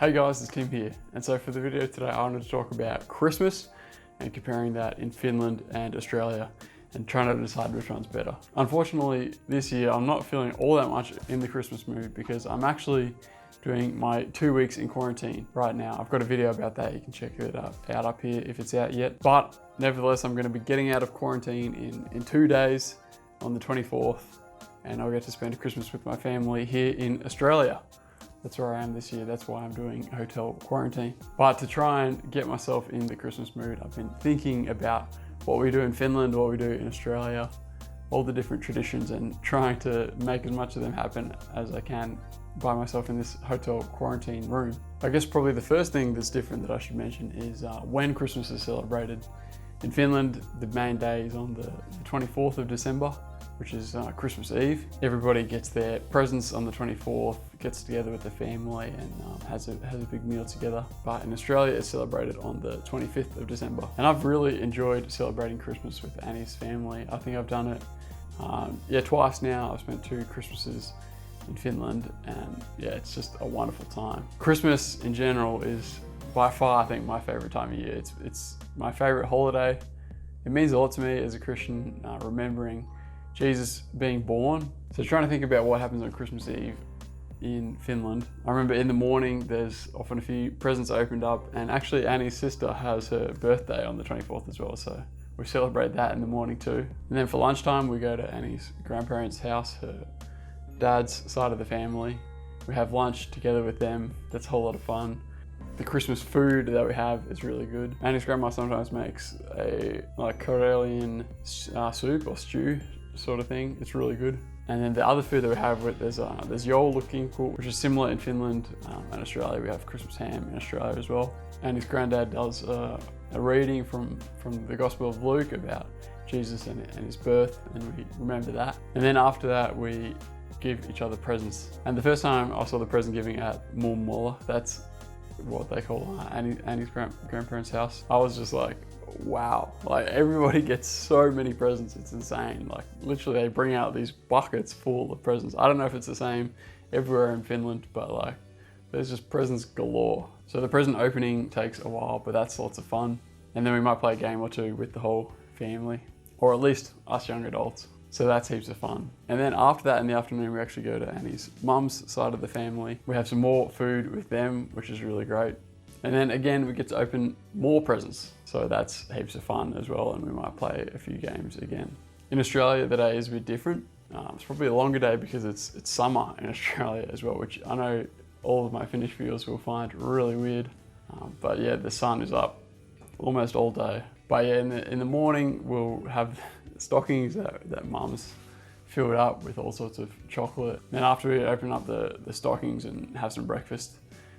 Hey guys, it's Tim here. And so for the video today, I wanted to talk about Christmas and comparing that in Finland and Australia and trying to decide which one's better. Unfortunately, this year, I'm not feeling all that much in the Christmas mood because I'm actually doing my 2 weeks in quarantine right now. I've got a video about that. You can check it out up here if it's out yet. But nevertheless, I'm gonna be getting out of quarantine in 2 days on the 24th, and I'll get to spend Christmas with my family here in Australia. That's where I am this year. That's why I'm doing hotel quarantine. But to try and get myself in the Christmas mood, I've been thinking about what we do in Finland, what we do in Australia, all the different traditions, and trying to make as much of them happen as I can by myself in this hotel quarantine room. I guess probably the first thing that's different that I should mention is when Christmas is celebrated. In Finland, the main day is on the 24th of December, which is Christmas Eve. Everybody gets their presents on the 24th, gets together with the family and has a big meal together. But in Australia, it's celebrated on the 25th of December. And I've really enjoyed celebrating Christmas with Annie's family. I think I've done it twice now. I've spent 2 Christmases in Finland, and yeah, it's just a wonderful time. Christmas in general is by far, I think, my favorite time of year. It's my favorite holiday. It means a lot to me as a Christian, remembering Jesus being born. So trying to think about what happens on Christmas Eve in Finland. I remember in the morning, there's often a few presents opened up, and actually Annie's sister has her birthday on the 24th as well. So we celebrate that in the morning too. And then for lunchtime, we go to Annie's grandparents' house, her dad's side of the family. We have lunch together with them. That's a whole lot of fun. The Christmas food that we have is really good. Annie's grandma sometimes makes a Karelian soup or stew sort of thing. It's really good. And then the other food that we have, there's joulukinku, which is similar in Finland and Australia. We have Christmas ham in Australia as well. And his granddad does a reading from the Gospel of Luke about Jesus and his birth, and we remember that. And then after that, we give each other presents. And the first time I saw the present giving at mummola, that's what they call Annie's grandparents' house, I was just like, wow, like everybody gets so many presents, it's insane. Like literally they bring out these buckets full of presents. I don't know if it's the same everywhere in Finland, but like there's just presents galore. So the present opening takes a while, but that's lots of fun. And then we might play a game or two with the whole family, or at least us young adults. So that's heaps of fun. And then after that in the afternoon, we actually go to Annie's mum's side of the family. We have some more food with them, which is really great. And then again, we get to open more presents. So that's heaps of fun as well, and we might play a few games again. In Australia, the day is a bit different. It's probably a longer day because it's summer in Australia as well, which I know all of my Finnish viewers will find really weird. But yeah, the sun is up almost all day. But yeah, in the morning, we'll have stockings that mum's filled up with all sorts of chocolate. Then after we open up the stockings and have some breakfast,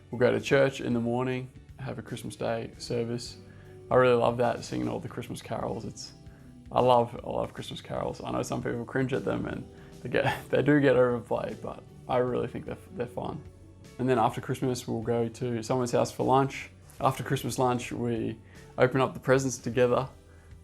we'll go to church in the morning, have a Christmas Day service. I really love that, singing all the Christmas carols. I love Christmas carols. I know some people cringe at them and they do get overplayed, but I really think they're fun. And then after Christmas, we'll go to someone's house for lunch. After Christmas lunch, we open up the presents together.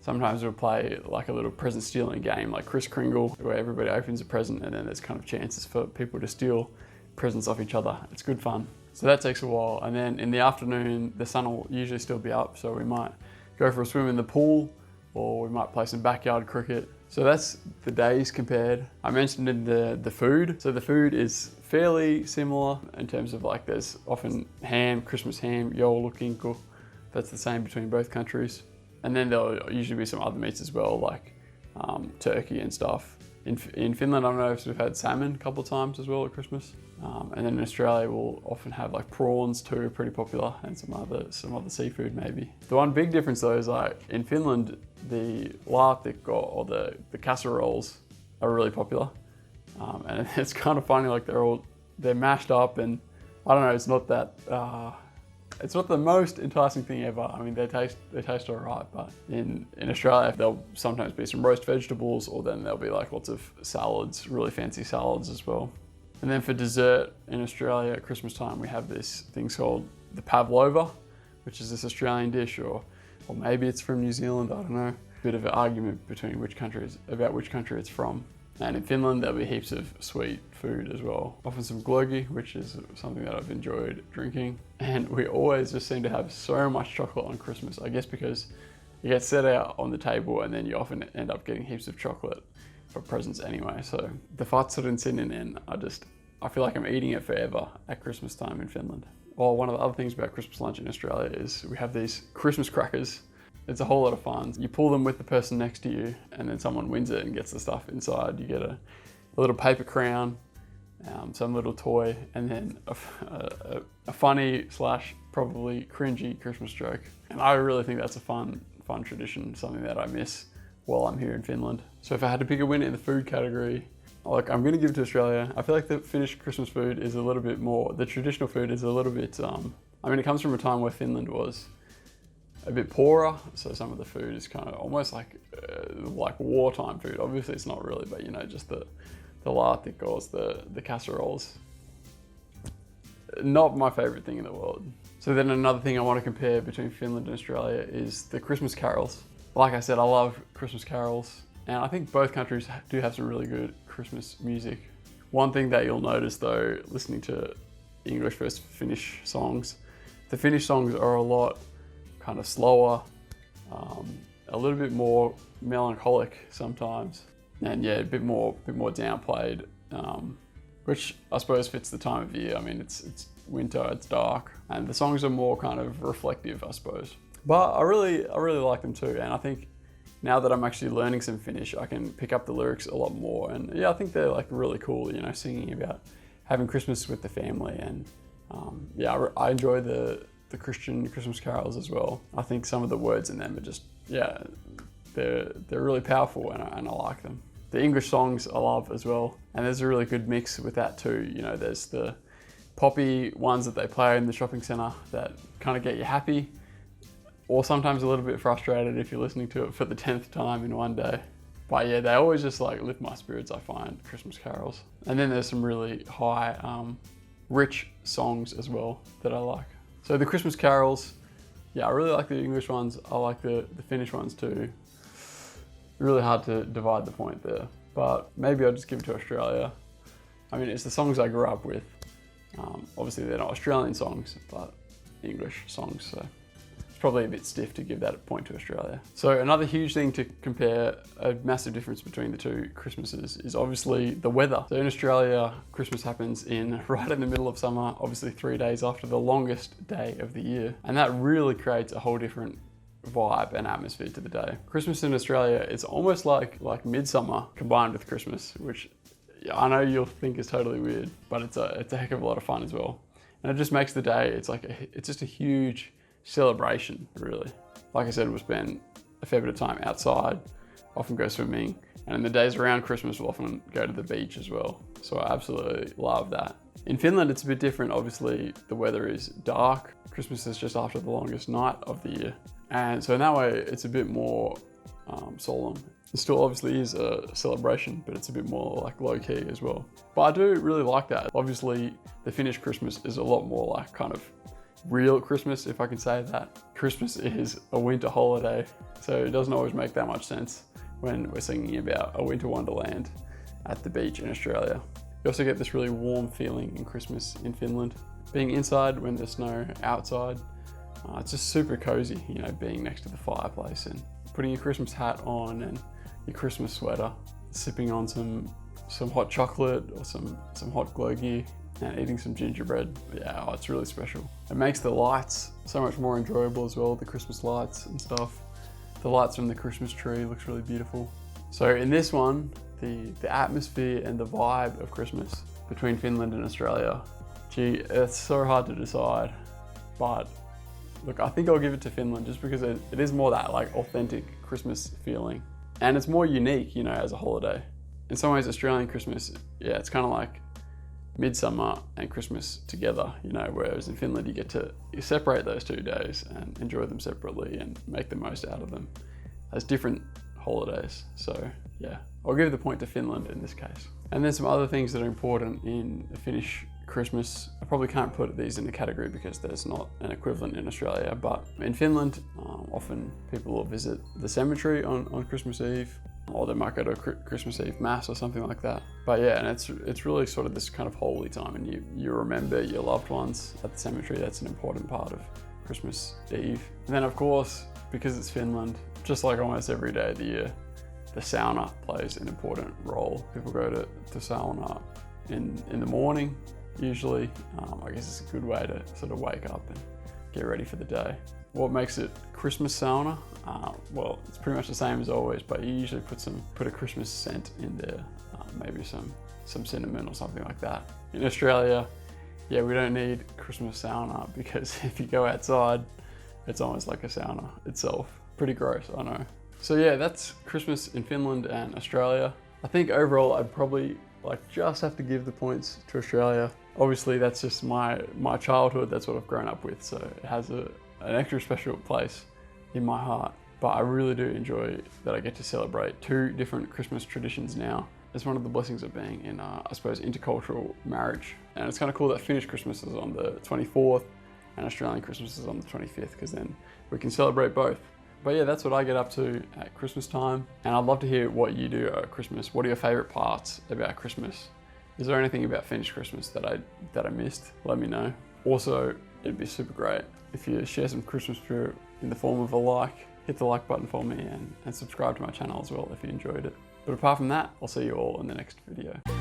Sometimes we'll play like a little present stealing game like Kris Kringle, where everybody opens a present and then there's kind of chances for people to steal presents off each other. It's good fun. So that takes a while. And then in the afternoon, the sun will usually still be up. So we might go for a swim in the pool, or we might play some backyard cricket. So that's the days compared. I mentioned in the food. So the food is fairly similar in terms of like there's often ham, Christmas ham, joulukinku. That's the same between both countries. And then there'll usually be some other meats as well, like turkey and stuff. In Finland, I don't know if we've had salmon a couple of times as well at Christmas. And then in Australia, we'll often have like prawns too, pretty popular, and some other seafood maybe. The one big difference though is like in Finland, the laatikko or the casseroles are really popular. And it's kind of funny, like they're mashed up, and I don't know, it's not that, it's not the most enticing thing ever. I mean, they taste all right, but in Australia, there'll sometimes be some roast vegetables, or then there'll be like lots of salads, really fancy salads as well. And then for dessert in Australia at Christmas time, we have this thing called the pavlova, which is this Australian dish, or maybe it's from New Zealand, I don't know. Bit of an argument between which country it's from. And in Finland, there'll be heaps of sweet food as well. Often some glögi, which is something that I've enjoyed drinking. And we always just seem to have so much chocolate on Christmas, I guess because it gets set out on the table and then you often end up getting heaps of chocolate for presents anyway. So the fatsurin sininen, I feel like I'm eating it forever at Christmas time in Finland. Well, one of the other things about Christmas lunch in Australia is we have these Christmas crackers. It's a whole lot of fun. You pull them with the person next to you and then someone wins it and gets the stuff inside. You get a little paper crown, some little toy, and then a funny / probably cringy Christmas joke. And I really think that's a fun tradition, something that I miss while I'm here in Finland. So if I had to pick a winner in the food category, like I'm gonna give it to Australia. I feel like the Finnish Christmas food is a little bit more, the traditional food is a little bit, I mean, it comes from a time where Finland was a bit poorer, so some of the food is kind of almost like wartime food. Obviously it's not really, but you know, just the laatikos, the casseroles. Not my favorite thing in the world. So then another thing I want to compare between Finland and Australia is the Christmas carols. Like I said, I love Christmas carols, and I think both countries do have some really good Christmas music. One thing that you'll notice though, listening to English versus Finnish songs, the Finnish songs are a lot kind of slower, a little bit more melancholic sometimes, and yeah, a bit more downplayed, which I suppose fits the time of year. I mean, it's winter, it's dark, and the songs are more kind of reflective, I suppose. But I really like them too, and I think now that I'm actually learning some Finnish, I can pick up the lyrics a lot more, and yeah, I think they're like really cool, you know, singing about having Christmas with the family, and yeah, I enjoy the Christian Christmas carols as well. I think some of the words in them are just, yeah, they're really powerful, and I like them. The English songs I love as well, and there's a really good mix with that too. You know, there's the poppy ones that they play in the shopping centre that kind of get you happy, or sometimes a little bit frustrated if you're listening to it for the 10th time in one day. But yeah, they always just like lift my spirits, I find, Christmas carols. And then there's some really high, rich songs as well that I like. So the Christmas carols, yeah, I really like the English ones. I like the Finnish ones too. Really hard to divide the point there, but maybe I'll just give it to Australia. I mean, it's the songs I grew up with. Obviously they're not Australian songs, but English songs, so it's probably a bit stiff to give that a point to Australia. So another huge thing to compare, a massive difference between the two Christmases, is obviously the weather. So in Australia, Christmas happens right in the middle of summer, obviously 3 days after the longest day of the year. And that really creates a whole different vibe and atmosphere to the day. Christmas in Australia, it's almost like midsummer combined with Christmas, which I know you'll think is totally weird, but it's a heck of a lot of fun as well. And it just makes the day, it's just a huge celebration, really. Like I said, we'll spend a fair bit of time outside, often go swimming, and in the days around Christmas, we'll often go to the beach as well. So I absolutely love that. In Finland, it's a bit different. Obviously, the weather is dark. Christmas is just after the longest night of the year. And so in that way, it's a bit more solemn. It still obviously is a celebration, but it's a bit more like low key as well. But I do really like that. Obviously, the Finnish Christmas is a lot more like kind of real Christmas, if I can say that. Christmas is a winter holiday, so it doesn't always make that much sense when we're singing about a winter wonderland at the beach in Australia. You also get this really warm feeling in Christmas in Finland. Being inside when there's snow, outside, it's just super cozy, you know, being next to the fireplace and putting your Christmas hat on and your Christmas sweater, sipping on some hot chocolate or some hot glögi and eating some gingerbread. Yeah, it's really special. It makes the lights so much more enjoyable as well, the Christmas lights and stuff. The lights from the Christmas tree looks really beautiful. So in this one, the atmosphere and the vibe of Christmas between Finland and Australia, gee, it's so hard to decide, but look, I think I'll give it to Finland just because it is more that like authentic Christmas feeling. And it's more unique, you know, as a holiday. In some ways, Australian Christmas, yeah, it's kind of like midsummer and Christmas together, you know, whereas in Finland you separate those 2 days and enjoy them separately and make the most out of them as different holidays. So yeah, I'll give the point to Finland in this case. And then some other things that are important in the Finnish Christmas. I probably can't put these in the category because there's not an equivalent in Australia, but in Finland, often people will visit the cemetery on Christmas Eve. or they might go to a Christmas Eve mass or something like that. But yeah, and it's really sort of this kind of holy time, and you remember your loved ones at the cemetery. That's an important part of Christmas Eve. And then of course, because it's Finland, just like almost every day of the year, the sauna plays an important role. People go to sauna in the morning, usually. I guess it's a good way to sort of wake up and get ready for the day. What makes it Christmas sauna? Well, it's pretty much the same as always, but you usually put a Christmas scent in there, maybe some cinnamon or something like that. In Australia, yeah, we don't need Christmas sauna because if you go outside, it's almost like a sauna itself. Pretty gross, I know. So yeah, that's Christmas in Finland and Australia. I think overall I'd probably just have to give the points to Australia. Obviously that's just my childhood, that's what I've grown up with, so it has an extra special place in my heart. But I really do enjoy that I get to celebrate 2 different Christmas traditions now. It's one of the blessings of being in, I suppose, intercultural marriage. And it's kind of cool that Finnish Christmas is on the 24th and Australian Christmas is on the 25th, because then we can celebrate both. But yeah, that's what I get up to at Christmas time. And I'd love to hear what you do at Christmas. What are your favorite parts about Christmas? Is there anything about Finnish Christmas that I missed? Let me know. Also, it'd be super great if you share some Christmas spirit in the form of a like. Hit the like button for me and subscribe to my channel as well if you enjoyed it. But apart from that, I'll see you all in the next video.